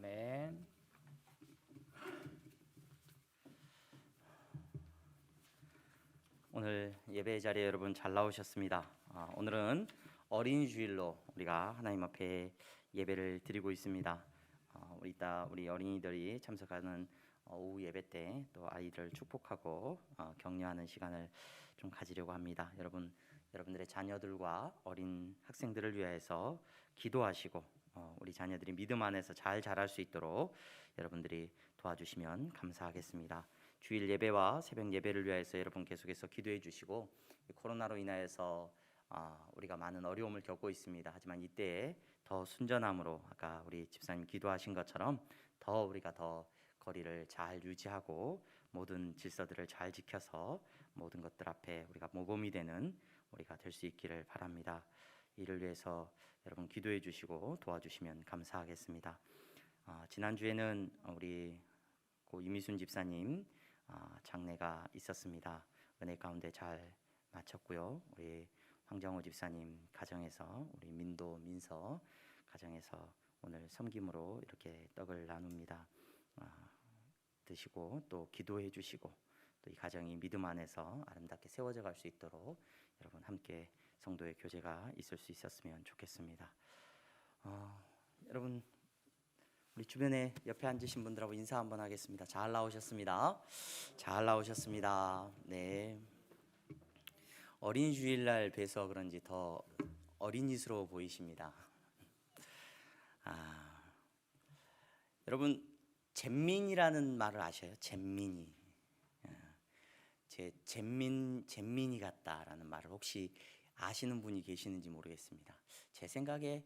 아멘. 오늘 예배 자리에 여러분 잘 나오셨습니다. 오늘은 어린이 주일로 우리가 하나님 앞에 예배를 드리고 있습니다. 우리 어린이들이 참석하는 오후 예배 때 또 아이들을 축복하고 격려하는 시간을 좀 가지려고 합니다. 여러분들의 자녀들과 어린 학생들을 위해서 기도하시고 우리 자녀들이 믿음 안에서 잘 자랄 수 있도록 여러분들이 도와주시면 감사하겠습니다. 주일 예배와 새벽 예배를 위해서 여러분 계속해서 기도해 주시고, 코로나로 인하여서 우리가 많은 어려움을 겪고 있습니다. 하지만 이때에 더 순전함으로 아까 우리 집사님 기도하신 것처럼 우리가 더 거리를 잘 유지하고 모든 질서들을 잘 지켜서 모든 것들 앞에 우리가 모범이 되는 우리가 될 수 있기를 바랍니다. 이를 위해서 여러분 기도해 주시고 도와주시면 감사하겠습니다. 지난주에는 우리 고 이미순 집사님 장례가 있었습니다. 은혜 가운데 잘 마쳤고요. 우리 황정호 집사님 가정에서 우리 민서 가정에서 오늘 섬김으로 이렇게 떡을 나눕니다. 드시고 또 기도해 주시고 또 이 가정이 믿음 안에서 아름답게 세워져 갈 수 있도록 여러분 함께 성도의 교제가 있을 수 있었으면 좋겠습니다. 여러분 우리 주변에 옆에 앉으신 분들하고 인사 한번 하겠습니다. 잘 나오셨습니다. 잘 나오셨습니다. 네. 어린이 주일날 뵈서 그런지 더 어린이스러워 보이십니다. 여러분 잼민이라는 말을 아셔요? 잼민이. 제 잼민이 같다라는 말을 혹시 아시는 분이 계시는지 모르겠습니다. 제 생각에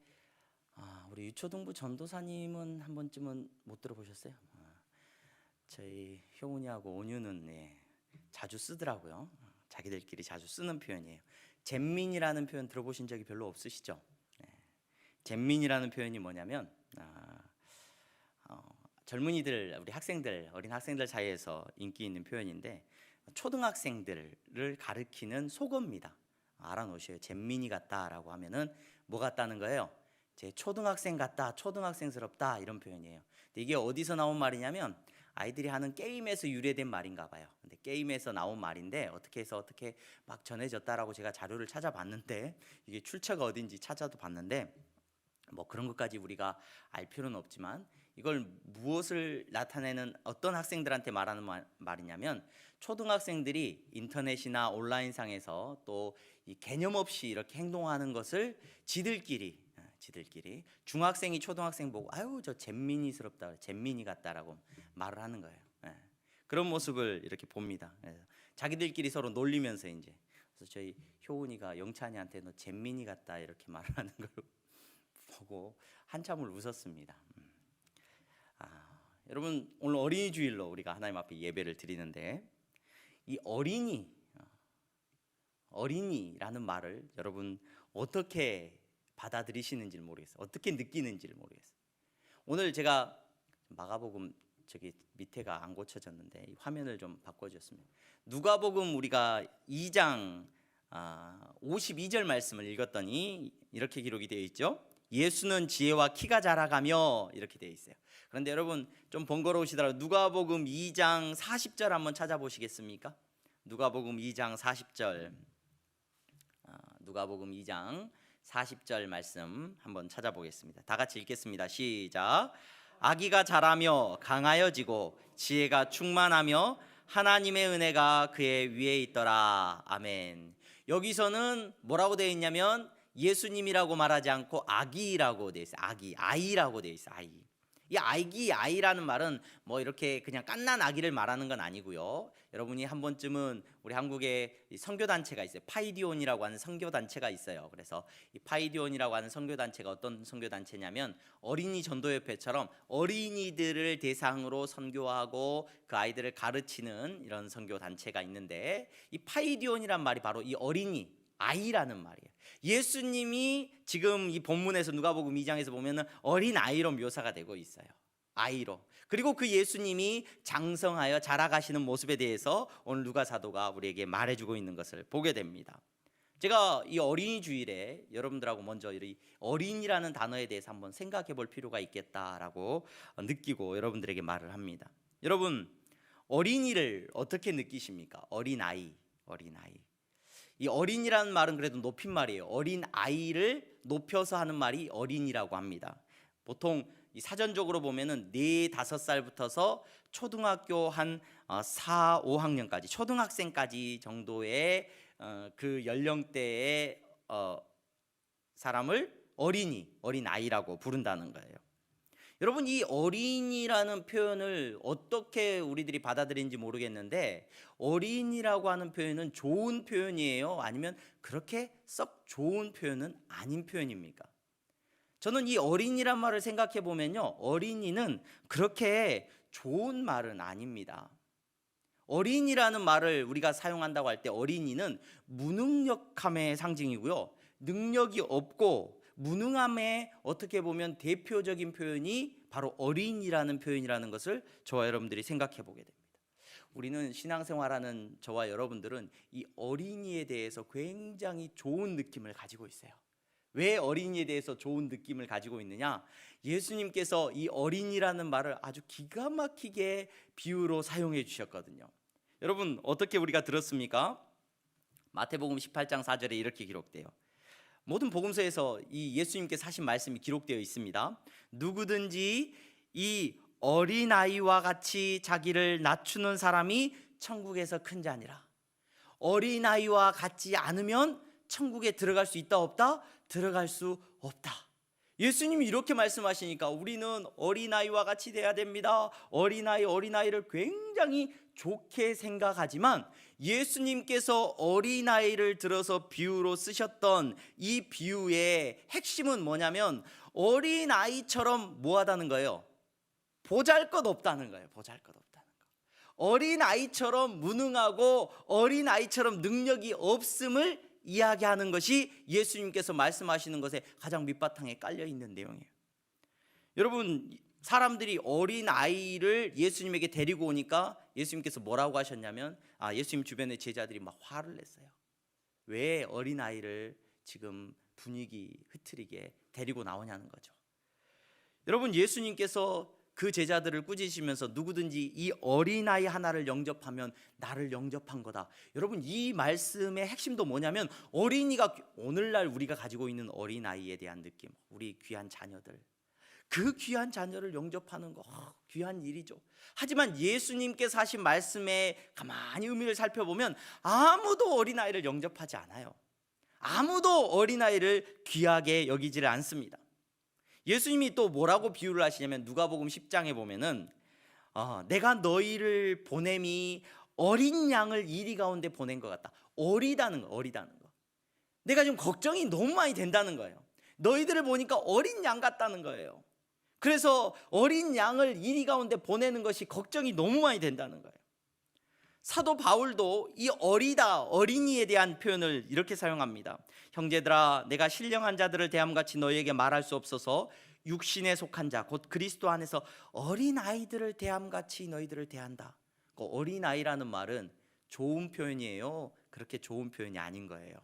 우리 유초등부 전도사님은 한 번쯤은 못 들어보셨어요? 저희 효은이하고 온유는 자주 쓰더라고요. 자기들끼리 자주 쓰는 표현이에요. 잼민이라는 표현 들어보신 적이 별로 없으시죠? 잼민이라는 표현이 뭐냐면 젊은이들, 우리 학생들, 어린 학생들 사이에서 인기 있는 표현인데 초등학생들을 가리키는 속어입니다. 알아놓으셔요. 잼민이 같다라고 하면은 뭐 같다는 거예요? 제 초등학생 같다, 초등학생스럽다 이런 표현이에요. 근데 이게 어디서 나온 말이냐면 아이들이 하는 게임에서 유래된 말인가 봐요. 근데 게임에서 나온 말인데 어떻게 해서 어떻게 막 전해졌다라고 제가 자료를 찾아봤는데 이게 출처가 어딘지 찾아도 봤는데 뭐 그런 것까지 우리가 알 필요는 없지만 이걸 무엇을 나타내는 어떤 학생들한테 말하는 말이냐면 초등학생들이 인터넷이나 온라인상에서 또 이 개념 없이 이렇게 행동하는 것을 지들끼리 중학생이 초등학생 보고 아유 저 잼민이스럽다, 잼민이 같다라고 말을 하는 거예요. 그런 모습을 이렇게 봅니다. 자기들끼리 서로 놀리면서 이제 그래서 저희 효은이가 영찬이한테 너 잼민이 같다 이렇게 말을 하는 걸 보고 한참을 웃었습니다. 여러분 오늘 어린이 주일로 우리가 하나님 앞에 예배를 드리는데 이 어린이라는 말을 여러분 어떻게 받아들이시는지 모르겠어요. 어떻게 느끼는지 모르겠어요. 오늘 제가 마가복음 저기 밑에가 안 고쳐졌는데 이 화면을 좀 바꿔주셨습니다. 누가복음 우리가 2장 52절 말씀을 읽었더니 이렇게 기록이 되어 있죠. 예수는 지혜와 키가 자라가며 이렇게 되어 있어요. 그런데 여러분 좀 번거로우시더라도 누가복음 2장 40절 한번 찾아보시겠습니까? 누가복음 2장 40절 누가복음 2장 40절 말씀 한번 찾아보겠습니다. 다 같이 읽겠습니다. 시작. 아기가 자라며 강하여지고 지혜가 충만하며 하나님의 은혜가 그의 위에 있더라. 아멘. 여기서는 뭐라고 되어 있냐면 예수님이라고 말하지 않고 아기라고 되어 있어요. 아이라고 되어 있어요. 이 아이라는 말은 뭐 이렇게 그냥 갓난 아기를 말하는 건 아니고요. 여러분이 한 번쯤은 우리 한국에 선교단체가 있어요. 파이디온이라고 하는 선교단체가 있어요. 그래서 이 파이디온이라고 하는 선교단체가 어떤 선교단체냐면 어린이 전도협회처럼 어린이들을 대상으로 선교하고 그 아이들을 가르치는 이런 선교단체가 있는데 이 파이디온이란 말이 바로 이 어린이 아이라는 말이에요. 예수님이 지금 이 본문에서 누가복음 2장에서 보면은 어린 아이로 묘사가 되고 있어요. 아이로. 그리고 그 예수님이 장성하여 자라가시는 모습에 대해서 오늘 누가 사도가 우리에게 말해주고 있는 것을 보게 됩니다. 제가 이 어린이 주일에 여러분들하고 먼저 이 어린이라는 단어에 대해서 한번 생각해 볼 필요가 있겠다라고 느끼고 여러분들에게 말을 합니다. 여러분, 어린이를 어떻게 느끼십니까? 어린아이. 이 어린이라는 말은 그래도 높임말이에요. 어린아이를 높여서 하는 말이 어린이라고 합니다. 보통 이 사전적으로 보면은 4, 5살부터서 초등학교 한 4, 5학년까지 초등학생까지 정도의 그 연령대의 사람을 어린아이라고 부른다는 거예요. 여러분, 이 어린이라는 표현을 어떻게 우리들이 받아들이는지 모르겠는데, 어린이라고 하는 표현은 좋은 표현이에요? 아니면 그렇게 썩 좋은 표현은 아닌 표현입니까? 저는 이 어린이란 말을 생각해 보면요, 어린이는 그렇게 좋은 말은 아닙니다. 어린이라는 말을 우리가 사용한다고 할 때 어린이는 무능력함의 상징이고요, 능력이 없고 무능함의 어떻게 보면 대표적인 표현이 바로 어린이라는 표현이라는 것을 저와 여러분들이 생각해 보게 됩니다. 우리는 신앙생활하는 저와 여러분들은 이 어린이에 대해서 굉장히 좋은 느낌을 가지고 있어요. 왜 어린이에 대해서 좋은 느낌을 가지고 있느냐? 예수님께서 이 어린이라는 말을 아주 기가 막히게 비유로 사용해 주셨거든요. 여러분, 어떻게 우리가 들었습니까? 마태복음 18장 4절에 이렇게 기록돼요. 모든 복음서에서 이 예수님께서 하신 말씀이 기록되어 있습니다. 누구든지 이 어린아이와 같이 자기를 낮추는 사람이 천국에서 큰 자니라. 어린아이와 같지 않으면 천국에 들어갈 수 있다 없다? 들어갈 수 없다. 예수님이 이렇게 말씀하시니까 우리는 어린아이와 같이 돼야 됩니다. 어린아이를 굉장히 좋게 생각하지만 예수님께서 어린아이를 들어서 비유로 쓰셨던 이 비유의 핵심은 뭐냐면 어린아이처럼 뭐하다는 거예요? 보잘것없다는 거예요. 어린아이처럼 무능하고 어린아이처럼 능력이 없음을 이야기하는 것이 예수님께서 말씀하시는 것에 가장 밑바탕에 깔려 있는 내용이에요. 여러분, 사람들이 어린아이를 예수님에게 데리고 오니까 예수님께서 뭐라고 하셨냐면 예수님 주변의 제자들이 막 화를 냈어요. 왜 어린아이를 지금 분위기 흐트리게 데리고 나오냐는 거죠. 여러분, 예수님께서 그 제자들을 꾸짖으시면서 누구든지 이 어린아이 하나를 영접하면 나를 영접한 거다. 여러분, 이 말씀의 핵심도 뭐냐면 어린이가 오늘날 우리가 가지고 있는 어린아이에 대한 느낌, 우리 귀한 자녀들, 그 귀한 자녀를 영접하는 거 귀한 일이죠. 하지만 예수님께서 하신 말씀에 가만히 의미를 살펴보면 아무도 어린아이를 영접하지 않아요. 아무도 어린아이를 귀하게 여기지를 않습니다. 예수님이 또 뭐라고 비유를 하시냐면 누가복음 10장에 보면은 내가 너희를 보냄이 어린 양을 이리 가운데 보낸 것 같다. 어리다는 거. 내가 지금 걱정이 너무 많이 된다는 거예요. 너희들을 보니까 어린 양 같다는 거예요. 그래서 어린 양을 이리 가운데 보내는 것이 걱정이 너무 많이 된다는 거예요. 사도 바울도 이 어린이에 대한 표현을 이렇게 사용합니다. 형제들아, 내가 신령한 자들을 대함같이 너희에게 말할 수 없어서 육신에 속한 자 곧 그리스도 안에서 어린아이들을 대함같이 너희들을 대한다. 그 어린아이라는 말은 좋은 표현이에요? 그렇게 좋은 표현이 아닌 거예요.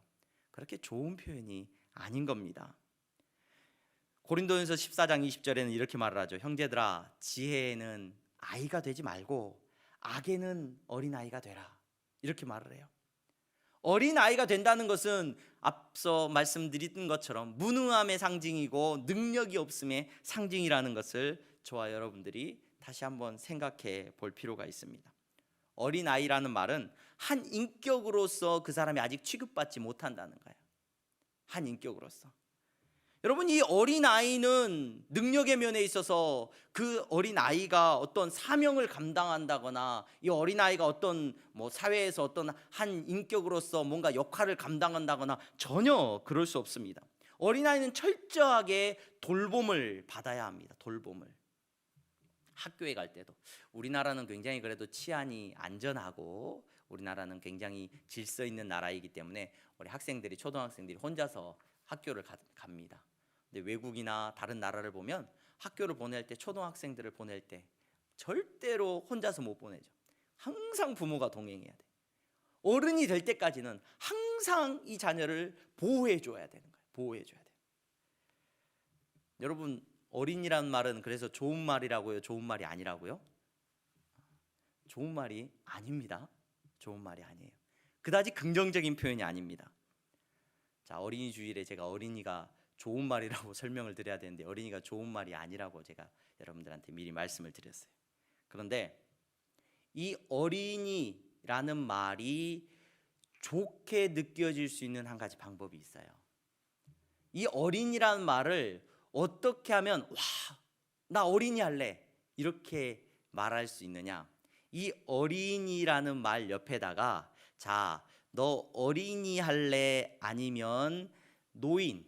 그렇게 좋은 표현이 아닌 겁니다. 고린도전서 14장 20절에는 이렇게 말을 하죠. 형제들아, 지혜에는 아이가 되지 말고 악에는 어린아이가 되라. 이렇게 말을 해요. 어린아이가 된다는 것은 앞서 말씀드린 것처럼 무능함의 상징이고 능력이 없음의 상징이라는 것을 저와 여러분들이 다시 한번 생각해 볼 필요가 있습니다. 어린아이라는 말은 한 인격으로서 그 사람이 아직 취급받지 못한다는 거예요. 한 인격으로서. 여러분, 이 어린아이는 능력의 면에 있어서 그 어린아이가 어떤 사명을 감당한다거나 이 어린아이가 어떤 사회에서 어떤 한 인격으로서 뭔가 역할을 감당한다거나 전혀 그럴 수 없습니다. 어린아이는 철저하게 돌봄을 받아야 합니다. 돌봄을. 학교에 갈 때도 우리나라는 굉장히 그래도 치안이 안전하고 우리나라는 굉장히 질서 있는 나라이기 때문에 우리 학생들이 초등학생들이 혼자서 학교를 갑니다. 근데 외국이나 다른 나라를 보면 학교를 보낼 때 초등학생들을 보낼 때 절대로 혼자서 못 보내죠. 항상 부모가 동행해야 돼. 어른이 될 때까지는 항상 이 자녀를 보호해 줘야 되는 거예요. 보호해 줘야 돼요. 여러분, 어린이라는 말은 그래서 좋은 말이라고요? 좋은 말이 아니라고요? 좋은 말이 아닙니다. 좋은 말이 아니에요. 그다지 긍정적인 표현이 아닙니다. 자, 어린이 주일에 제가 어린이가 좋은 말이라고 설명을 드려야 되는데 어린이가 좋은 말이 아니라고 제가 여러분들한테 미리 말씀을 드렸어요. 그런데 이 어린이라는 말이 좋게 느껴질 수 있는 한 가지 방법이 있어요. 이 어린이라는 말을 어떻게 하면 와, 나 어린이 할래 이렇게 말할 수 있느냐? 이 어린이라는 말 옆에다가 자, 너 어린이 할래? 아니면 노인,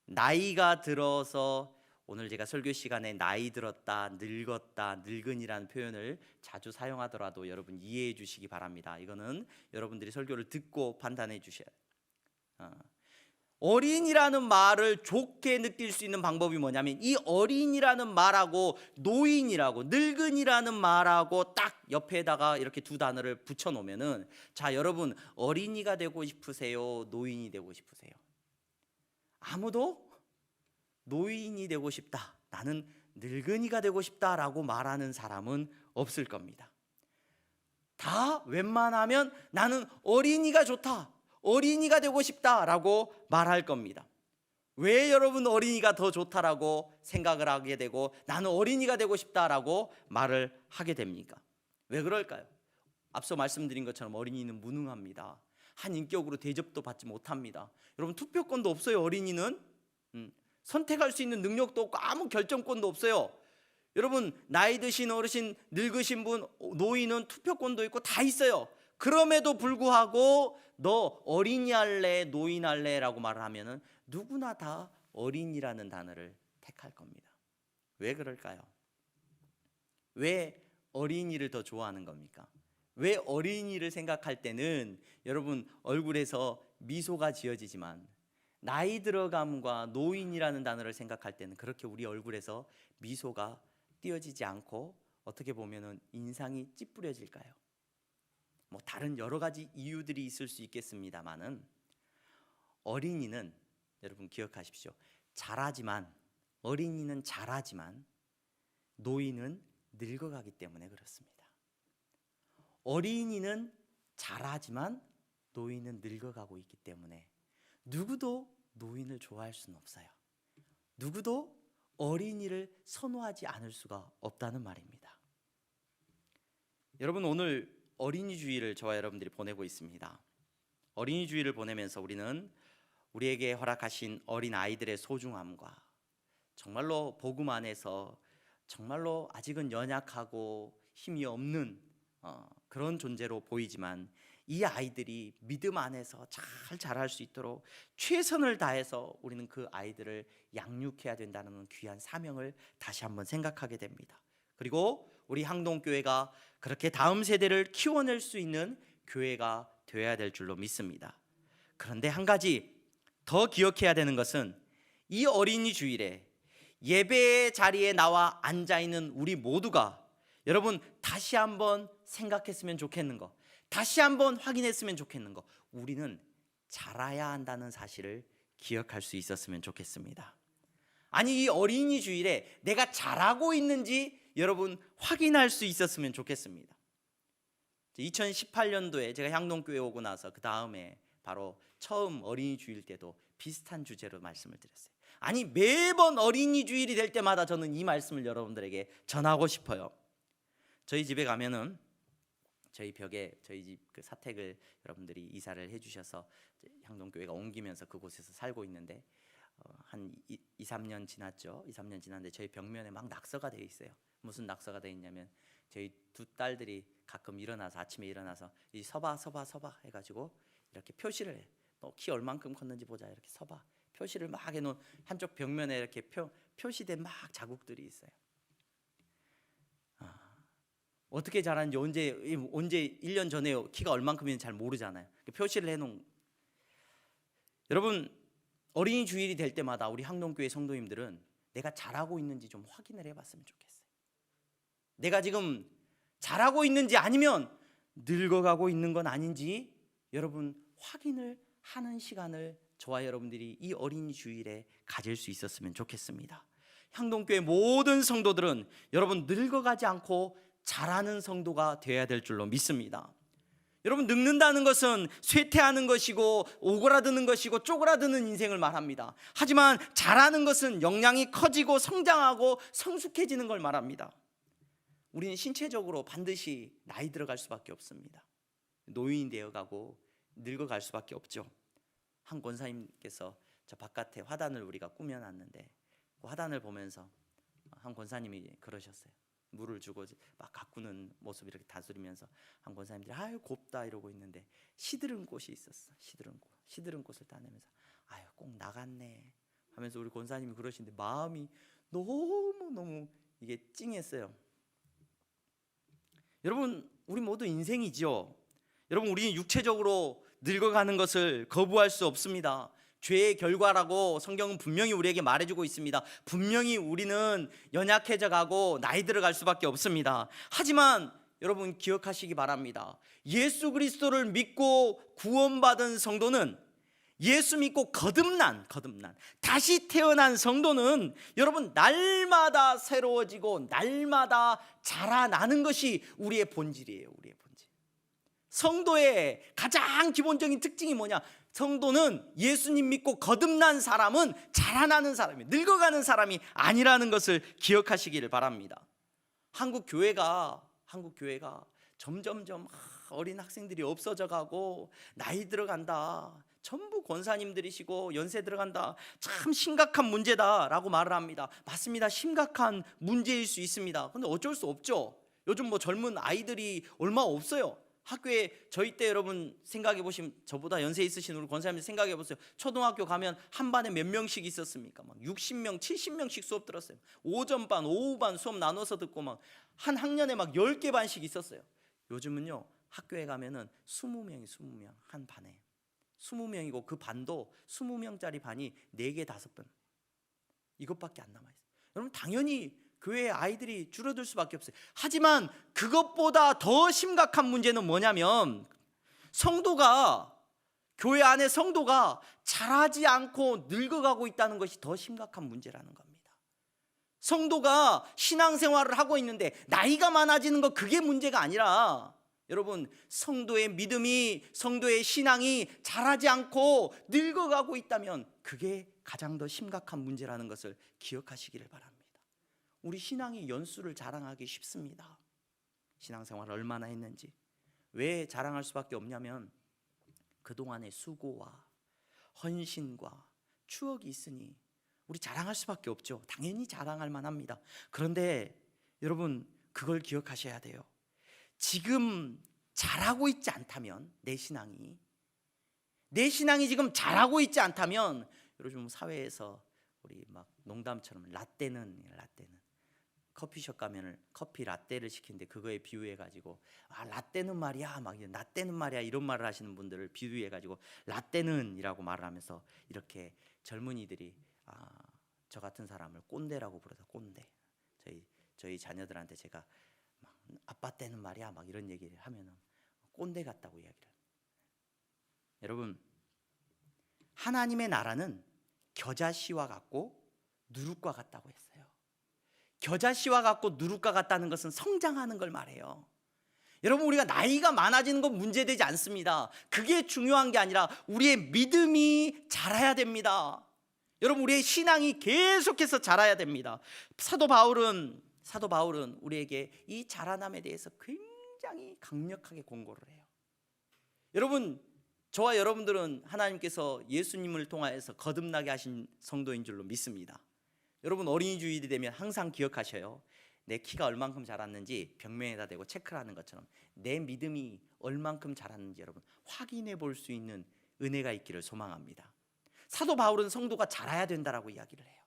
나이가 들어서 오늘 제가 설교 시간에 나이 들었다, 늙었다, 늙은이라는 표현을 자주 사용하더라도 여러분 이해해 주시기 바랍니다. 이거는 여러분들이 설교를 듣고 판단해 주셔야 돼요. 어린이라는 말을 좋게 느낄 수 있는 방법이 뭐냐면 이 어린이라는 말하고 노인이라고 늙은이라는 말하고 딱 옆에다가 이렇게 두 단어를 붙여 놓으면은 자, 여러분 어린이가 되고 싶으세요? 노인이 되고 싶으세요? 아무도 노인이 되고 싶다, 나는 늙은이가 되고 싶다라고 말하는 사람은 없을 겁니다. 다 웬만하면 나는 어린이가 좋다, 어린이가 되고 싶다라고 말할 겁니다. 왜 여러분 어린이가 더 좋다라고 생각을 하게 되고 나는 어린이가 되고 싶다라고 말을 하게 됩니까? 왜 그럴까요? 앞서 말씀드린 것처럼 어린이는 무능합니다. 한 인격으로 대접도 받지 못합니다. 여러분 투표권도 없어요. 어린이는 선택할 수 있는 능력도 없고 아무 결정권도 없어요. 여러분 나이 드신 어르신, 늙으신 분, 노인은 투표권도 있고 다 있어요. 그럼에도 불구하고 너 어린이 할래, 노인 할래 라고 말을 하면은 누구나 다 어린이라는 단어를 택할 겁니다. 왜 그럴까요? 왜 어린이를 더 좋아하는 겁니까? 왜 어린이를 생각할 때는 여러분 얼굴에서 미소가 지어지지만 나이 들어감과 노인이라는 단어를 생각할 때는 그렇게 우리 얼굴에서 미소가 띄어지지 않고 어떻게 보면은 인상이 찌푸려질까요? 뭐 다른 여러 가지 이유들이 있을 수 있겠습니다만은 어린이는 여러분 기억하십시오. 어린이는 잘하지만 노인은 늙어가기 때문에 그렇습니다. 어린이는 잘하지만 노인은 늙어가고 있기 때문에 누구도 노인을 좋아할 수는 없어요. 누구도 어린이를 선호하지 않을 수가 없다는 말입니다. 여러분 오늘 어린이 주일을 저와 여러분들이 보내고 있습니다. 어린이 주일을 보내면서 우리는 우리에게 허락하신 어린 아이들의 소중함과 정말로 복음 안에서 정말로 아직은 연약하고 힘이 없는 그런 존재로 보이지만 이 아이들이 믿음 안에서 잘 자랄 수 있도록 최선을 다해서 우리는 그 아이들을 양육해야 된다는 귀한 사명을 다시 한번 생각하게 됩니다. 그리고 우리 항동교회가 그렇게 다음 세대를 키워낼 수 있는 교회가 되어야 될 줄로 믿습니다. 그런데 한 가지 더 기억해야 되는 것은 이 어린이 주일에 예배의 자리에 나와 앉아있는 우리 모두가 여러분 다시 한번 생각했으면 좋겠는 거, 다시 한번 확인했으면 좋겠는 거, 우리는 자라야 한다는 사실을 기억할 수 있었으면 좋겠습니다. 아니 이 어린이 주일에 내가 잘하고 있는지 여러분 확인할 수 있었으면 좋겠습니다. 2018년도에 제가 향동교회 오고 나서 그 다음에 바로 처음 어린이 주일 때도 비슷한 주제로 말씀을 드렸어요. 아니 매번 어린이 주일이 될 때마다 저는 이 말씀을 여러분들에게 전하고 싶어요. 저희 집에 가면은 저희 벽에 저희 집 그 사택을 여러분들이 이사를 해주셔서 향동교회가 옮기면서 그곳에서 살고 있는데 한 2-3년 지났죠. 2-3년 지났는데 저희 벽면에 막 낙서가 되어 있어요. 무슨 낙서가 되어 있냐면 저희 두 딸들이 가끔 일어나서 아침에 일어나서 이 서봐 해가지고 이렇게 표시를 해. 너 키 얼만큼 컸는지 보자 이렇게 서봐. 표시를 막 해놓은 한쪽 벽면에 이렇게 표시된 막 자국들이 있어요. 어떻게 자랐는지 언제 1년 전에 키가 얼만큼인지 잘 모르잖아요. 표시를 해놓은. 여러분 어린이 주일이 될 때마다 우리 항동교회 성도님들은 내가 잘하고 있는지 좀 확인을 해봤으면 좋겠어요. 내가 지금 잘하고 있는지 아니면 늙어가고 있는 건 아닌지 여러분 확인을 하는 시간을 저와 여러분들이 이 어린이 주일에 가질 수 있었으면 좋겠습니다. 향동교회 모든 성도들은 여러분 늙어가지 않고 자라는 성도가 되어야 될 줄로 믿습니다. 여러분 늙는다는 것은 쇠퇴하는 것이고 오그라드는 것이고 쪼그라드는 인생을 말합니다. 하지만 자라는 것은 역량이 커지고 성장하고 성숙해지는 걸 말합니다. 우리는 신체적으로 반드시 나이 들어갈 수밖에 없습니다. 노인이 되어가고 늙어갈 수밖에 없죠. 한 권사님께서 저 바깥에 화단을 우리가 꾸며놨는데 그 화단을 보면서 한 권사님이 그러셨어요. 물을 주고 막 가꾸는 모습 이렇게 다스리면서 한 권사님들이 아유 곱다 이러고 있는데 시드른 꽃이 있었어. 시드른 꽃을 따내면서 아유 꼭 나갔네 하면서 우리 권사님이 그러시는데 마음이 너무 이게 찡했어요. 여러분 우리 모두 인생이죠. 여러분 우리는 육체적으로 늙어가는 것을 거부할 수 없습니다. 죄의 결과라고 성경은 분명히 우리에게 말해주고 있습니다. 분명히 우리는 연약해져 가고 나이 들어갈 수밖에 없습니다. 하지만 여러분 기억하시기 바랍니다. 예수 그리스도를 믿고 구원받은 성도는, 예수 믿고 거듭난 다시 태어난 성도는 여러분 날마다 새로워지고 날마다 자라나는 것이 우리의 본질이에요. 우리의 본질. 성도의 가장 기본적인 특징이 뭐냐? 성도는 예수님 믿고 거듭난 사람은 자라나는 사람이에요. 늙어가는 사람이 아니라는 것을 기억하시기를 바랍니다. 한국 교회가 점점점 어린 학생들이 없어져 가고 나이 들어간다, 전부 권사님들이시고 연세 들어간다, 참 심각한 문제다라고 말을 합니다. 맞습니다. 심각한 문제일 수 있습니다. 근데 어쩔 수 없죠. 요즘 뭐 젊은 아이들이 얼마 없어요. 학교에 저희 때 여러분 생각해 보시면, 저보다 연세 있으신 우리 권사님들 생각해 보세요. 초등학교 가면 한 반에 몇 명씩 있었습니까? 막 60명, 70명씩 수업 들었어요. 오전반, 오후반 수업 나눠서 듣고 막 한 학년에 막 10개 반씩 있었어요. 요즘은요 학교에 가면은 20명이 20명 한 반에 20명이고 그 반도 20명짜리 반이 4개 5번 이것밖에 안 남아있어요. 여러분 당연히 교회의 아이들이 줄어들 수밖에 없어요. 하지만 그것보다 더 심각한 문제는 뭐냐면 교회 안에 성도가 자라지 않고 늙어가고 있다는 것이 더 심각한 문제라는 겁니다. 성도가 신앙생활을 하고 있는데 나이가 많아지는 거, 그게 문제가 아니라 여러분 성도의 믿음이, 성도의 신앙이 자라지 않고 늙어가고 있다면 그게 가장 더 심각한 문제라는 것을 기억하시기를 바랍니다. 우리 신앙이 연수를 자랑하기 쉽습니다. 신앙생활을 얼마나 했는지. 왜 자랑할 수밖에 없냐면 그동안의 수고와 헌신과 추억이 있으니 우리 자랑할 수밖에 없죠. 당연히 자랑할 만합니다. 그런데 여러분 그걸 기억하셔야 돼요. 지금 잘하고 있지 않다면, 내 신앙이 지금 잘하고 있지 않다면, 요즘 사회에서 우리 막 농담처럼 라떼는 커피숍 가면은 커피 라떼를 시키는데 그거에 비유해 가지고 라떼는 말이야, 막 라떼는 말이야 이런 말을 하시는 분들을 비유해 가지고 라떼는이라고 말을 하면서 이렇게 젊은이들이 저 같은 사람을 꼰대라고 부르다. 꼰대. 저희 자녀들한테 제가 막 아빠 때는 말이야 막 이런 얘기를 하면은 꼰대 같다고 이야기를 합니다. 여러분 하나님의 나라는 겨자씨와 같고 누룩과 같다고 했어요. 겨자씨와 같고 누룩과 같다는 것은 성장하는 걸 말해요. 여러분 우리가 나이가 많아지는 건 문제되지 않습니다. 그게 중요한 게 아니라 우리의 믿음이 자라야 됩니다. 여러분 우리의 신앙이 계속해서 자라야 됩니다. 사도 바울은 우리에게 이 자라남에 대해서 굉장히 강력하게 권고를 해요. 여러분 저와 여러분들은 하나님께서 예수님을 통하여서 거듭나게 하신 성도인 줄로 믿습니다. 여러분 어린이 주일이 되면 항상 기억하셔요. 내 키가 얼만큼 자랐는지 벽면에다 대고 체크를 하는 것처럼 내 믿음이 얼만큼 자랐는지 여러분 확인해 볼 수 있는 은혜가 있기를 소망합니다. 사도 바울은 성도가 자라야 된다라고 이야기를 해요.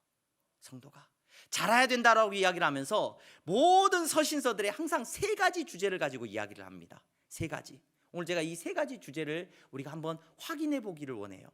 성도가 자라야 된다라고 이야기를 하면서 모든 서신서들에 항상 3가지 주제를 가지고 이야기를 합니다. 3가지. 오늘 제가 이 3가지 주제를 우리가 한번 확인해 보기를 원해요.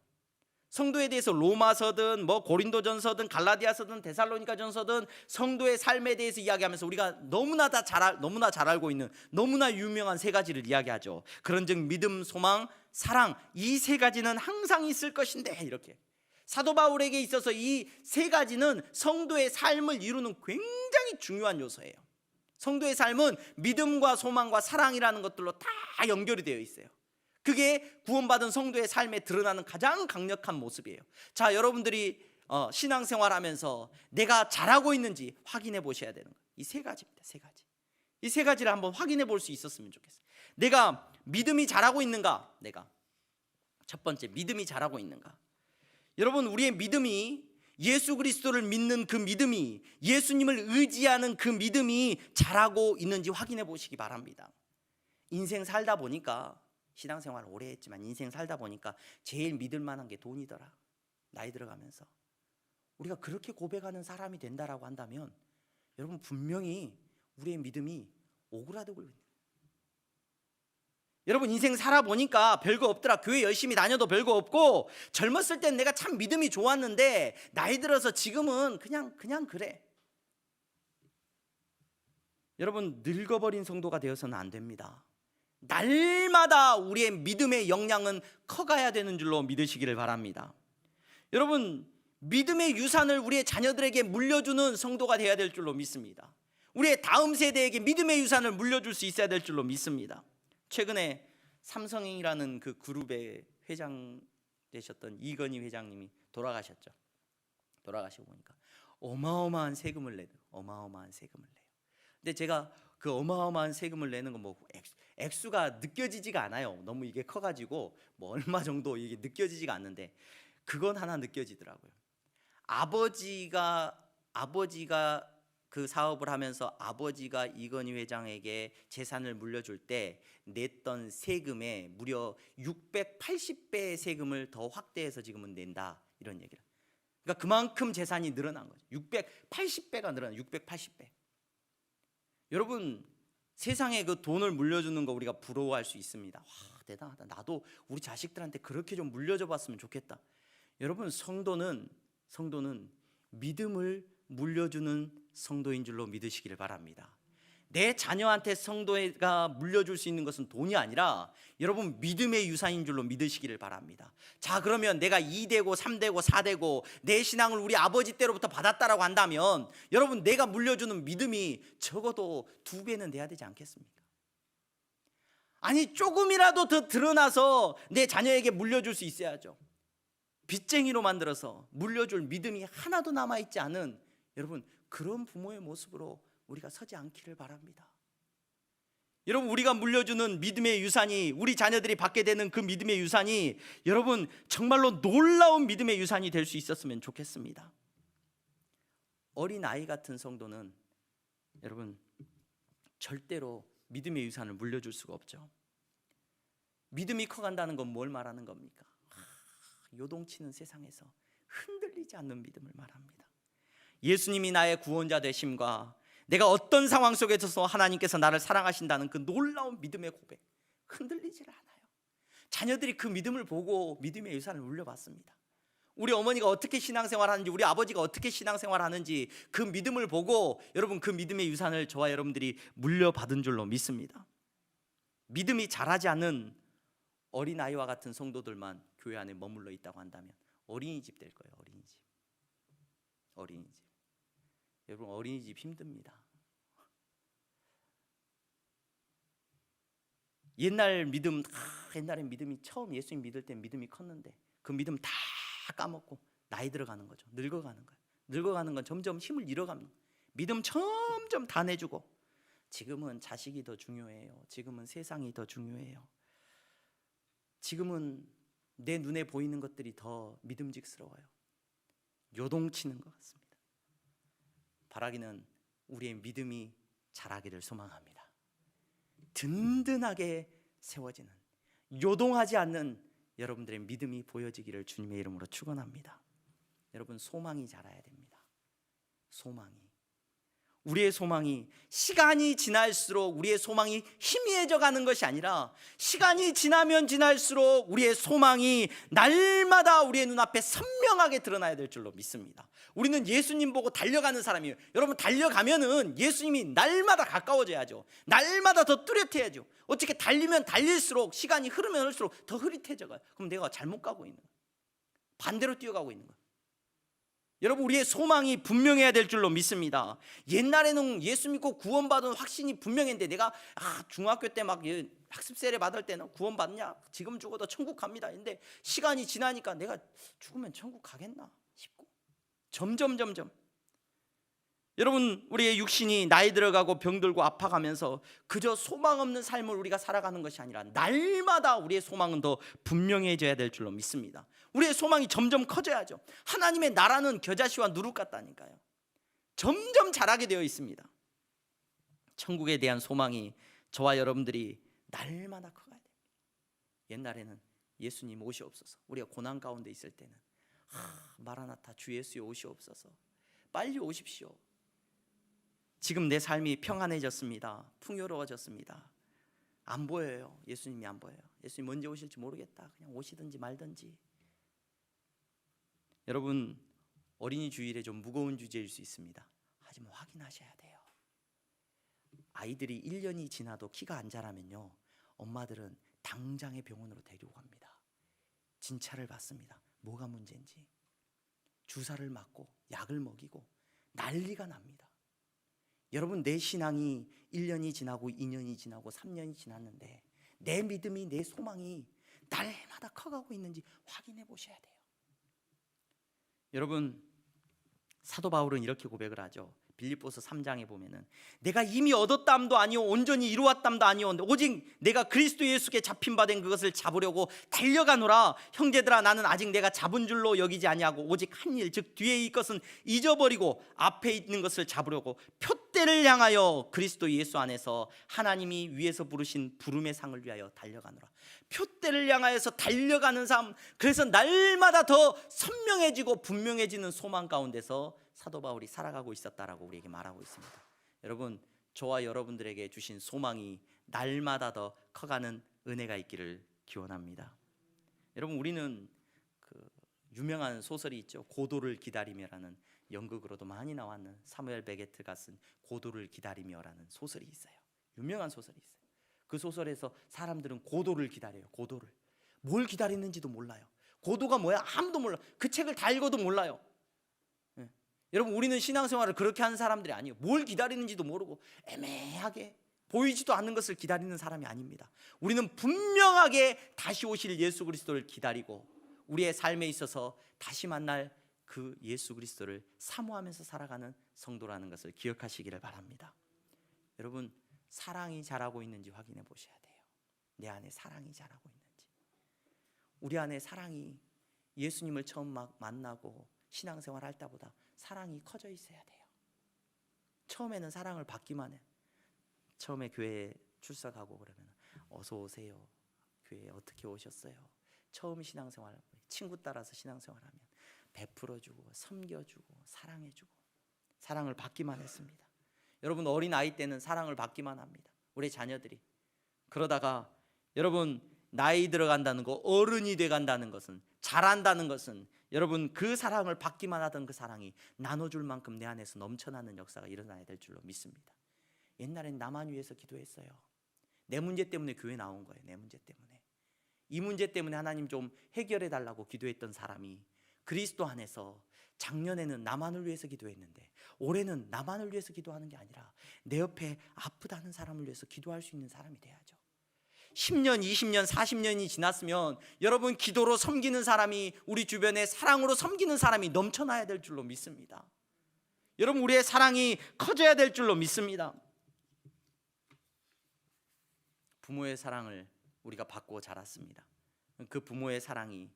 성도에 대해서 로마서든 뭐 고린도전서든 갈라디아서든 데살로니가전서든 성도의 삶에 대해서 이야기하면서 우리가 너무나 잘 알고 있는 너무나 유명한 세 가지를 이야기하죠. 그런즉 믿음, 소망, 사랑, 이 세 가지는 항상 있을 것인데, 이렇게 사도 바울에게 있어서 이 세 가지는 성도의 삶을 이루는 굉장히 중요한 요소예요. 성도의 삶은 믿음과 소망과 사랑이라는 것들로 다 연결이 되어 있어요. 그게 구원받은 성도의 삶에 드러나는 가장 강력한 모습이에요. 자, 여러분들이 신앙생활하면서 내가 잘하고 있는지 확인해 보셔야 되는 거예요. 이 세 가지입니다. 세 가지. 이 세 가지를 한번 확인해 볼 수 있었으면 좋겠어요. 내가 믿음이 잘하고 있는가? 내가 첫 번째, 믿음이 잘하고 있는가? 여러분, 우리의 믿음이, 예수 그리스도를 믿는 그 믿음이, 예수님을 의지하는 그 믿음이 잘하고 있는지 확인해 보시기 바랍니다. 인생 살다 보니까, 신앙생활 오래 했지만 인생 살다 보니까 제일 믿을 만한 게 돈이더라. 나이 들어가면서 우리가 그렇게 고백하는 사람이 된다라고 한다면 여러분, 분명히 우리의 믿음이 오그라들고 있는 거예요. 여러분, 인생 살아보니까 별거 없더라. 교회 열심히 다녀도 별거 없고, 젊었을 땐 내가 참 믿음이 좋았는데 나이 들어서 지금은 그냥 그래. 여러분, 늙어버린 성도가 되어서는 안 됩니다. 날마다 우리의 믿음의 역량은 커가야 되는 줄로 믿으시기를 바랍니다. 여러분, 믿음의 유산을 우리의 자녀들에게 물려주는 성도가 되어야 될 줄로 믿습니다. 우리의 다음 세대에게 믿음의 유산을 물려줄 수 있어야 될 줄로 믿습니다. 최근에 삼성이라는 그 그룹의 회장 되셨던 이건희 회장님이 돌아가셨죠. 돌아가시고 보니까 어마어마한 세금을 내요. 근데 제가 그 어마어마한 세금을 내는 건 뭐 액수가 느껴지지가 않아요. 너무 이게 커가지고 뭐 얼마 정도 이게 느껴지지가 않는데, 그건 하나 느껴지더라고요. 아버지가 그 사업을 하면서 아버지가 이건희 회장에게 재산을 물려줄 때 냈던 세금에 무려 680배의 세금을 더 확대해서 지금은 낸다, 이런 얘기를. 그러니까 그만큼 재산이 늘어난 거죠. 680배가 늘어난 680배. 여러분, 세상에 그 돈을 물려주는 거 우리가 부러워할 수 있습니다. 와, 대단하다. 나도 우리 자식들한테 그렇게 좀 물려줘 봤으면 좋겠다. 여러분, 성도는 믿음을 물려주는 성도인 줄로 믿으시기를 바랍니다. 내 자녀한테 성도가 물려줄 수 있는 것은 돈이 아니라 여러분, 믿음의 유산인 줄로 믿으시기를 바랍니다. 자, 그러면 내가 2대고 3대고 4대고 내 신앙을 우리 아버지 때로부터 받았다라고 한다면 여러분, 내가 물려주는 믿음이 적어도 2배는 돼야 되지 않겠습니까? 아니, 조금이라도 더 드러나서 내 자녀에게 물려줄 수 있어야죠. 빚쟁이로 만들어서 물려줄 믿음이 하나도 남아있지 않은 여러분, 그런 부모의 모습으로 우리가 서지 않기를 바랍니다. 여러분, 우리가 물려주는 믿음의 유산이, 우리 자녀들이 받게 되는 그 믿음의 유산이 여러분 정말로 놀라운 믿음의 유산이 될 수 있었으면 좋겠습니다. 어린 아이 같은 성도는 여러분 절대로 믿음의 유산을 물려줄 수가 없죠. 믿음이 커간다는 건 뭘 말하는 겁니까? 요동치는 세상에서 흔들리지 않는 믿음을 말합니다. 예수님이 나의 구원자 되심과 내가 어떤 상황 속에서도 하나님께서 나를 사랑하신다는 그 놀라운 믿음의 고백, 흔들리질 않아요. 자녀들이 그 믿음을 보고 믿음의 유산을 물려받습니다. 우리 어머니가 어떻게 신앙생활하는지, 우리 아버지가 어떻게 신앙생활하는지 그 믿음을 보고 여러분, 그 믿음의 유산을 저와 여러분들이 물려받은 줄로 믿습니다. 믿음이 자라지 않는 어린아이와 같은 성도들만 교회 안에 머물러 있다고 한다면 어린이집 될 거예요. 어린이집. 여러분, 어린이집 힘듭니다. 옛날엔 믿음이 처음 예수님 믿을 때 믿음이 컸는데 그 믿음 다 까먹고 나이 들어가는 거죠. 늙어가는 거예요. 늙어가는 건 점점 힘을 잃어가는 거예요. 믿음 점점 다 내주고, 지금은 자식이 더 중요해요. 지금은 세상이 더 중요해요. 지금은 내 눈에 보이는 것들이 더 믿음직스러워요. 요동치는 것 같습니다. 바라기는 우리의 믿음이 자라기를 소망합니다. 든든하게 세워지는, 요동하지 않는 여러분들의 믿음이 보여지기를 주님의 이름으로 축원합니다. 여러분, 소망이 자라야 됩니다. 소망이. 우리의 소망이 시간이 지날수록 우리의 소망이 희미해져 가는 것이 아니라 시간이 지나면 지날수록 우리의 소망이 날마다 우리의 눈앞에 선명하게 드러나야 될 줄로 믿습니다. 우리는 예수님 보고 달려가는 사람이에요. 여러분, 달려가면은 예수님이 날마다 가까워져야죠. 날마다 더 뚜렷해야죠. 어떻게 달리면 달릴수록 시간이 흐르면 흐를수록 더 흐릿해져 가요. 그럼 내가 잘못 가고 있는 거예요. 반대로 뛰어가고 있는 거예요. 여러분, 우리의 소망이 분명해야 될 줄로 믿습니다. 옛날에는 예수 믿고 구원받은 확신이 분명했는데 내가 중학교 때 막 학습 세례 받을 때는 구원받냐? 지금 죽어도 천국 갑니다. 근데 시간이 지나니까 내가 죽으면 천국 가겠나 싶고 점점 여러분, 우리의 육신이 나이 들어가고 병들고 아파가면서 그저 소망 없는 삶을 우리가 살아가는 것이 아니라 날마다 우리의 소망은 더 분명해져야 될 줄로 믿습니다. 우리의 소망이 점점 커져야죠. 하나님의 나라는 겨자씨와 누룩 같다니까요. 점점 자라게 되어 있습니다. 천국에 대한 소망이 저와 여러분들이 날마다 커가야 됩니다. 옛날에는 예수님 오시옵소서, 우리가 고난 가운데 있을 때는 마라나타 주 예수여 오시옵소서, 빨리 오십시오. 지금 내 삶이 평안해졌습니다. 풍요로워졌습니다. 안 보여요. 예수님이 안 보여요. 예수님 언제 오실지 모르겠다. 그냥 오시든지 말든지. 여러분, 어린이 주일에 좀 무거운 주제일 수 있습니다. 하지만 확인하셔야 돼요. 아이들이 1년이 지나도 키가 안 자라면요, 엄마들은 당장에 병원으로 데리고 갑니다. 진찰을 받습니다. 뭐가 문제인지. 주사를 맞고 약을 먹이고 난리가 납니다. 여러분, 내 신앙이 1년이 지나고 2년이 지나고 3년이 지났는데 내 믿음이, 내 소망이 날마다 커가고 있는지 확인해 보셔야 돼요. 여러분, 사도 바울은 이렇게 고백을 하죠. 빌립보서 3장에 보면은 내가 이미 얻었담도 아니오 온전히 이루었담도 아니오 오직 내가 그리스도 예수께 잡힌 바 된 그것을 잡으려고 달려가노라. 형제들아, 나는 아직 내가 잡은 줄로 여기지 아니하고 오직 한 일, 즉 뒤에 이 것은 잊어버리고 앞에 있는 것을 잡으려고 표대를 향하여 그리스도 예수 안에서 하나님이 위에서 부르신 부름의 상을 위하여 달려가노라. 표대를 향하여서 달려가는 삶, 그래서 날마다 더 선명해지고 분명해지는 소망 가운데서 사도 바울이 살아가고 있었다라고 우리에게 말하고 있습니다. 여러분, 저와 여러분들에게 주신 소망이 날마다 더 커가는 은혜가 있기를 기원합니다. 여러분, 우리는 그 유명한 소설이 있죠. 고도를 기다리며라는, 연극으로도 많이 나왔는 사무엘 베게트가 쓴 고도를 기다리며라는 소설이 있어요. 유명한 소설이 있어요. 그 소설에서 사람들은 고도를 기다려요. 고도를. 뭘 기다리는지도 몰라요. 고도가 뭐야? 아무도 몰라. 그 책을 다 읽어도 몰라요. 여러분, 우리는 신앙생활을 그렇게 하는 사람들이 아니에요. 뭘 기다리는지도 모르고 애매하게 보이지도 않는 것을 기다리는 사람이 아닙니다. 우리는 분명하게 다시 오실 예수 그리스도를 기다리고 우리의 삶에 있어서 다시 만날 그 예수 그리스도를 사모하면서 살아가는 성도라는 것을 기억하시기를 바랍니다. 여러분, 사랑이 자라고 있는지 확인해 보셔야 돼요. 내 안에 사랑이 자라고 있는지. 우리 안에 사랑이 예수님을 처음 만나고 신앙생활 할 때보다 사랑이 커져 있어야 돼요. 처음에는 사랑을 받기만 해. 처음에 교회에 출석하고 그러면 어서 오세요. 교회에 어떻게 오셨어요? 처음 신앙생활, 친구 따라서 신앙생활하면 베풀어주고 섬겨주고 사랑해주고 사랑을 받기만 했습니다. 여러분, 어린 아이 때는 사랑을 받기만 합니다. 우리 자녀들이. 그러다가 여러분, 나이 들어간다는 거, 어른이 돼간다는 것은, 자란다는 것은 여러분, 그 사랑을 받기만 하던 그 사랑이 나눠줄 만큼 내 안에서 넘쳐나는 역사가 일어나야 될 줄로 믿습니다. 옛날엔 나만 위해서 기도했어요. 내 문제 때문에 교회 나온 거예요. 내 문제 때문에. 이 문제 때문에 하나님 좀 해결해 달라고 기도했던 사람이 그리스도 안에서 작년에는 나만을 위해서 기도했는데 올해는 나만을 위해서 기도하는 게 아니라 내 옆에 아프다는 사람을 위해서 기도할 수 있는 사람이 돼야죠. 10년, 20년, 40년이 지났으면 여러분, 기도로 섬기는 사람이, 우리 주변에 사랑으로 섬기는 사람이 넘쳐나야 될 줄로 믿습니다. 여러분, 우리의 사랑이 커져야 될 줄로 믿습니다. 부모의 사랑을 우리가 받고 자랐습니다. 그 부모의 사랑이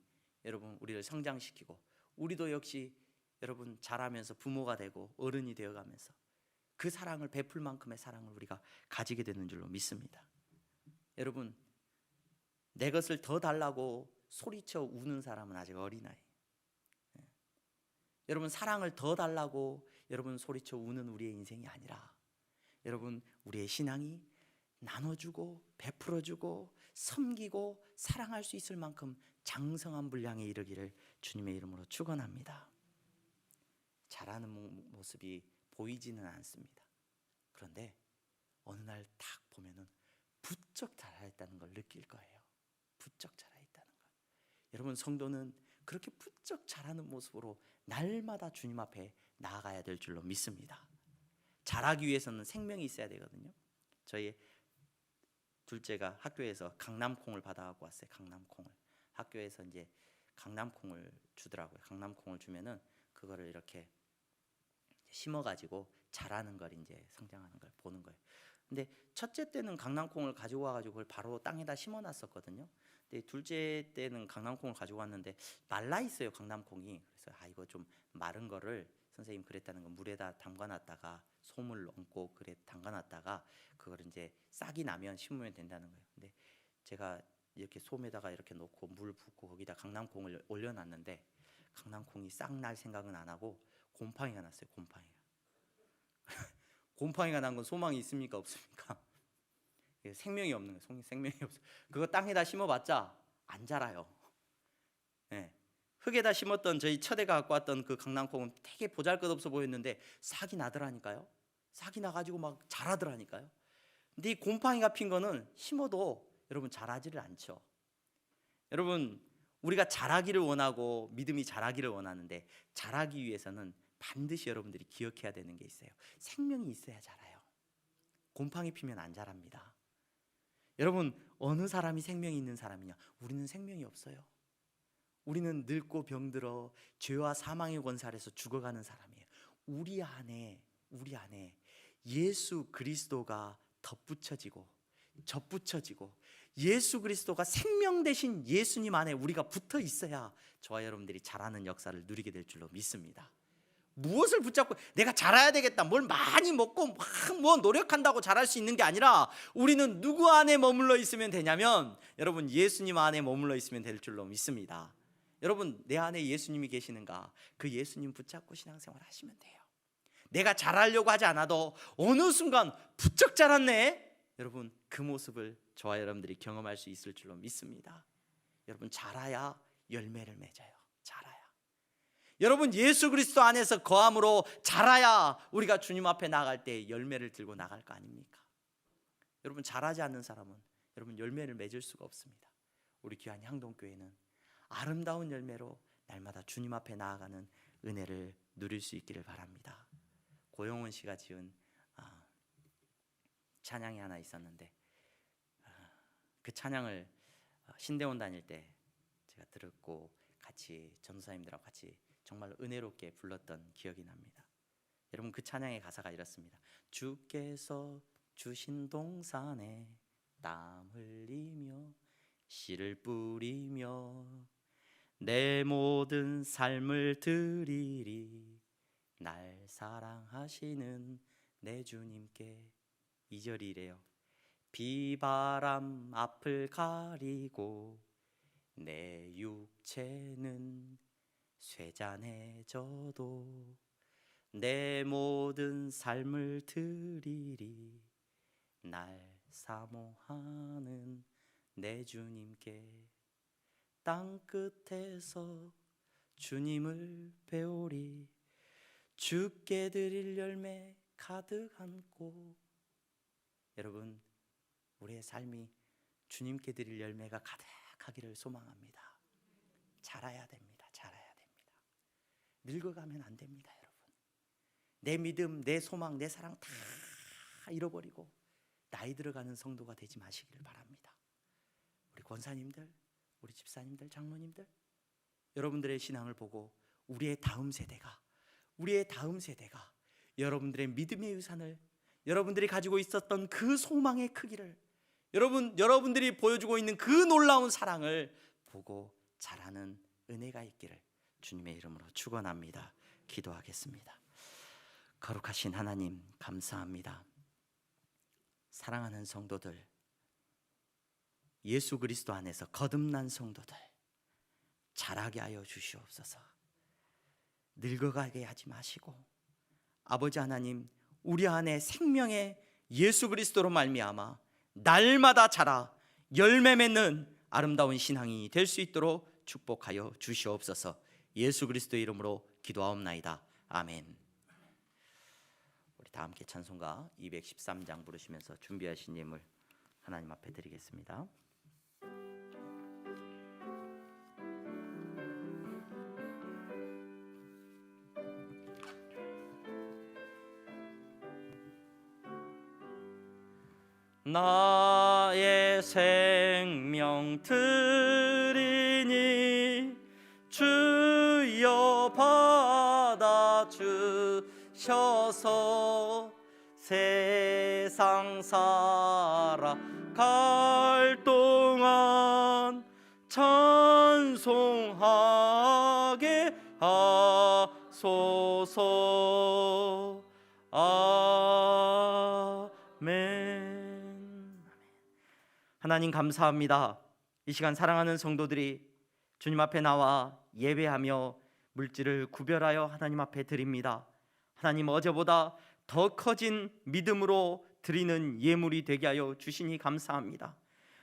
여러분, 우리를 성장시키고 우리도 역시 여러분 자라면서 부모가 되고 어른이 되어가면서 그 사랑을 베풀 만큼의 사랑을 우리가 가지게 되는 줄로 믿습니다. 여러분, 내 것을 더 달라고 소리쳐 우는 사람은 아직 어린아이. 여러분, 사랑을 더 달라고 여러분 소리쳐 우는 우리의 인생이 아니라 여러분 우리의 신앙이 나눠주고 베풀어주고 섬기고 사랑할 수 있을 만큼 장성한 분량에 이르기를 주님의 이름으로 축원합니다. 잘하는 모습이 보이지는 않습니다. 그런데 어느 날 딱 보면은 부쩍 잘하였다는 걸 느낄 거예요. 부쩍 잘하였다는 걸. 여러분 성도는 그렇게 부쩍 잘하는 모습으로 날마다 주님 앞에 나아가야 될 줄로 믿습니다. 잘하기 위해서는 생명이 있어야 되거든요. 저희 둘째가 학교에서 강남콩을 받아갖고 왔어요. 강남콩을 학교에서 이제 강남콩을 주더라고요. 강남콩을 주면은 그거를 이렇게 심어가지고 자라는 걸 이제 성장하는 걸 보는 거예요. 근데 첫째 때는 강낭콩을 가지고 와가지고 그걸 바로 땅에다 심어놨었거든요. 근데 둘째 때는 강낭콩을 가지고 왔는데 말라 있어요, 강낭콩이. 그래서 이거 좀 마른 거를 선생님 그랬다는 건 물에다 담가놨다가 솜을 얹고 그래 담가놨다가 그걸 이제 싹이 나면 심으면 된다는 거예요. 근데 제가 이렇게 솜에다가 이렇게 놓고 물 붓고 거기다 강낭콩을 올려놨는데 강낭콩이 싹 날 생각은 안 하고 곰팡이가 났어요. 곰팡이가. 곰팡이가 난 건 소망이 있습니까 없습니까? 생명이 없는 거예요. 생명이 없어. 그거 땅에다 심어봤자 안 자라요. 네. 흙에다 심었던 저희 처대가 갖고 왔던 그 강낭콩은 되게 보잘것없어 보였는데 싹이 나더라니까요. 싹이 나가지고 막 자라더라니까요. 근데 이 곰팡이가 핀 거는 심어도 여러분 자라지를 않죠. 여러분 우리가 자라기를 원하고 믿음이 자라기를 원하는데 자라기 위해서는 반드시 여러분들이 기억해야 되는 게 있어요. 생명이 있어야 자라요. 곰팡이 피면 안 자랍니다. 여러분 어느 사람이 생명이 있는 사람이냐? 우리는 생명이 없어요. 우리는 늙고 병들어 죄와 사망의 권세 아래서 죽어가는 사람이에요. 우리 안에 예수 그리스도가 덧붙여지고 접붙여지고 예수 그리스도가 생명 대신 예수님 안에 우리가 붙어 있어야 저와 여러분들이 자라는 역사를 누리게 될 줄로 믿습니다. 무엇을 붙잡고 내가 자라야 되겠다, 뭘 많이 먹고 막 뭐 노력한다고 자랄 수 있는 게 아니라 우리는 누구 안에 머물러 있으면 되냐면 여러분 예수님 안에 머물러 있으면 될 줄로 믿습니다. 여러분 내 안에 예수님이 계시는가? 그 예수님 붙잡고 신앙생활 하시면 돼요. 내가 잘하려고 하지 않아도 어느 순간 부쩍 자랐네. 여러분 그 모습을 저와 여러분들이 경험할 수 있을 줄로 믿습니다. 여러분 자라야 열매를 맺어요. 자라야. 여러분 예수 그리스도 안에서 거함으로 자라야 우리가 주님 앞에 나갈 때 열매를 들고 나갈 거 아닙니까? 여러분 자라지 않는 사람은 여러분 열매를 맺을 수가 없습니다. 우리 귀한 향동교회는 아름다운 열매로 날마다 주님 앞에 나아가는 은혜를 누릴 수 있기를 바랍니다. 고영훈 씨가 지은 찬양이 하나 있었는데 그 찬양을 신대원 다닐 때 제가 들었고 같이 전도사님들하고 같이 정말 은혜롭게 불렀던 기억이 납니다. 여러분 그 찬양의 가사가 이렇습니다. 주께서 주신 동산에 땀 흘리며 씨를 뿌리며 내 모든 삶을 드리리 날 사랑하시는 내 주님께. 2절이래요. 비바람 앞을 가리고 내 육체는 쇠잔해져도 내 모든 삶을 드리리 날 사모하는 내 주님께. 땅 끝에서 주님을 배우리 주께 드릴 열매 가득 안고. 여러분 우리의 삶이 주님께 드릴 열매가 가득하기를 소망합니다. 자라야 됩니다. 자라야 됩니다. 늙어가면 안 됩니다. 여러분 내 믿음, 내 소망, 내 사랑 다 잃어버리고 나이 들어가는 성도가 되지 마시기를 바랍니다. 우리 권사님들, 우리 집사님들, 장로님들, 여러분들의 신앙을 보고 우리의 다음 세대가 여러분들의 믿음의 유산을, 여러분들이 가지고 있었던 그 소망의 크기를, 여러분들이 보여주고 있는 그 놀라운 사랑을 보고 자라는 은혜가 있기를 주님의 이름으로 축원합니다. 기도하겠습니다. 거룩하신 하나님 감사합니다. 사랑하는 성도들, 예수 그리스도 안에서 거듭난 성도들 자라게 하여 주시옵소서. 늙어가게 하지 마시고 아버지 하나님, 우리 안에 생명의 예수 그리스도로 말미암아 날마다 자라 열매 맺는 아름다운 신앙이 될 수 있도록 축복하여 주시옵소서. 예수 그리스도의 이름으로 기도하옵나이다. 아멘. 우리 다 함께 찬송가 213장 부르시면서 준비하신 예물 하나님 앞에 드리겠습니다. 나의 생명 드리니 주여 받아 주셔서 세상 살아갈 동안 찬송하게 하소서. 아멘. 하나님 감사합니다. 이 시간 사랑하는 성도들이 주님 앞에 나와 예배하며 물질을 구별하여 하나님 앞에 드립니다. 하나님, 어제보다 더 커진 믿음으로 드리는 예물이 되게 하여 주시니 감사합니다.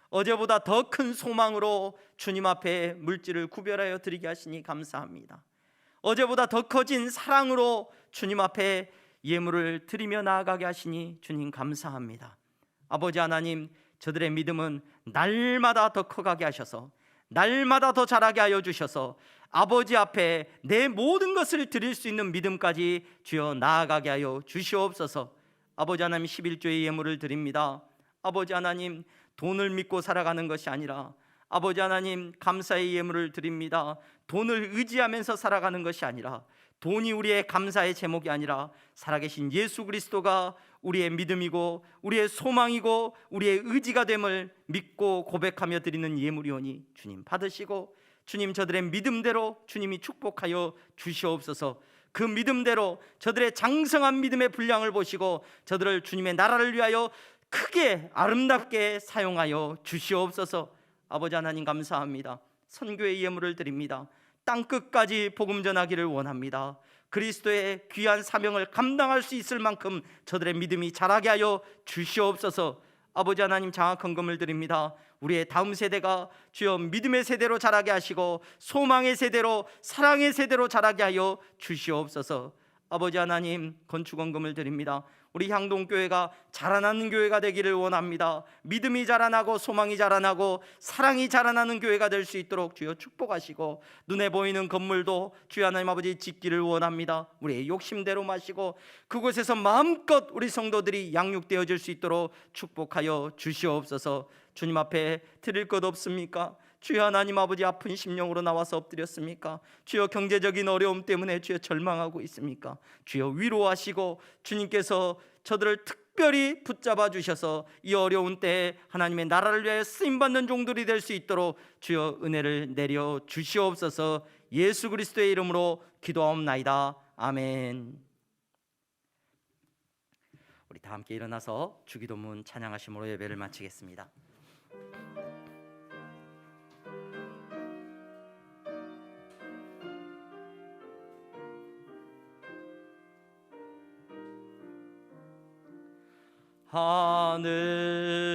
어제보다 더 큰 소망으로 주님 앞에 물질을 구별하여 드리게 하시니 감사합니다. 어제보다 더 커진 사랑으로 주님 앞에 예물을 드리며 나아가게 하시니 주님 감사합니다. 아버지 하나님, 저들의 믿음은 날마다 더 커가게 하셔서 날마다 더 자라게 하여 주셔서 아버지 앞에 내 모든 것을 드릴 수 있는 믿음까지 주여 나아가게 하여 주시옵소서. 아버지 하나님, 11조의 예물을 드립니다. 아버지 하나님, 돈을 믿고 살아가는 것이 아니라 아버지 하나님, 감사의 예물을 드립니다. 돈을 의지하면서 살아가는 것이 아니라, 돈이 우리의 감사의 제목이 아니라 살아계신 예수 그리스도가 우리의 믿음이고 우리의 소망이고 우리의 의지가 됨을 믿고 고백하며 드리는 예물이오니 주님 받으시고, 주님 저들의 믿음대로 주님이 축복하여 주시옵소서. 그 믿음대로 저들의 장성한 믿음의 분량을 보시고 저들을 주님의 나라를 위하여 크게 아름답게 사용하여 주시옵소서. 아버지 하나님 감사합니다. 선교의 예물을 드립니다. 땅끝까지 복음 전하기를 원합니다. 그리스도의 귀한 사명을 감당할 수 있을 만큼 저들의 믿음이 자라게 하여 주시옵소서. 아버지 하나님, 장학헌금을 드립니다. 우리의 다음 세대가 주여 믿음의 세대로 자라게 하시고 소망의 세대로, 사랑의 세대로 자라게 하여 주시옵소서. 아버지 하나님, 건축헌금을 드립니다. 우리 향동교회가 자라나는 교회가 되기를 원합니다. 믿음이 자라나고 소망이 자라나고 사랑이 자라나는 교회가 될 수 있도록 주여 축복하시고, 눈에 보이는 건물도 주여 하나님 아버지 짓기를 원합니다. 우리의 욕심대로 마시고 그곳에서 마음껏 우리 성도들이 양육되어질 수 있도록 축복하여 주시옵소서. 주님 앞에 드릴 것 없습니까? 주여 하나님 아버지, 아픈 심령으로 나와서 엎드렸습니까? 주여 경제적인 어려움 때문에 주여 절망하고 있습니까? 주여 위로하시고 주님께서 저들을 특별히 붙잡아 주셔서 이 어려운 때에 하나님의 나라를 위하여 쓰임받는 종들이 될 수 있도록 주여 은혜를 내려 주시옵소서. 예수 그리스도의 이름으로 기도하옵나이다. 아멘. 우리 다 함께 일어나서 주기도문 찬양하심으로 예배를 마치겠습니다.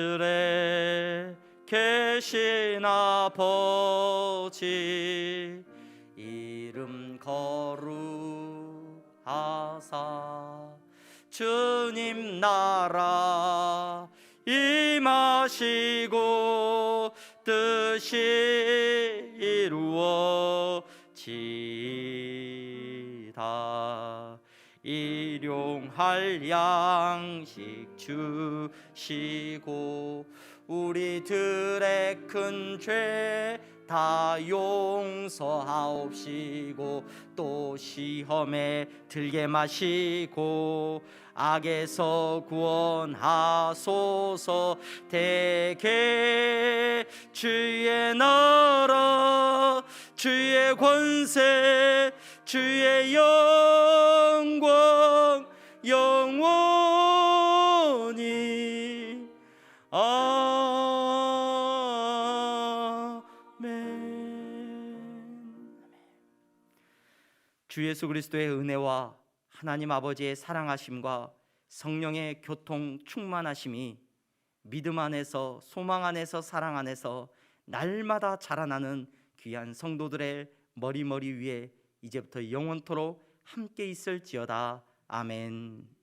하늘에 계신 아버지, 이름 거룩하사 주님 나라 임하시고 뜻이 이루어지이다. 일용할 양식 주시고 우리들의 큰 죄 다 용서하옵시고 또 시험에 들게 마시고 악에서 구원하소서. 대개 주의 나라 주의 권세 주의 영광 영원히 아멘. 주 예수 그리스도의 은혜와 하나님 아버지의 사랑하심과 성령의 교통 충만하심이 믿음 안에서, 소망 안에서, 사랑 안에서 날마다 자라나는 귀한 성도들의 머리 위에 이제부터 영원토록 함께 있을지어다. 아멘.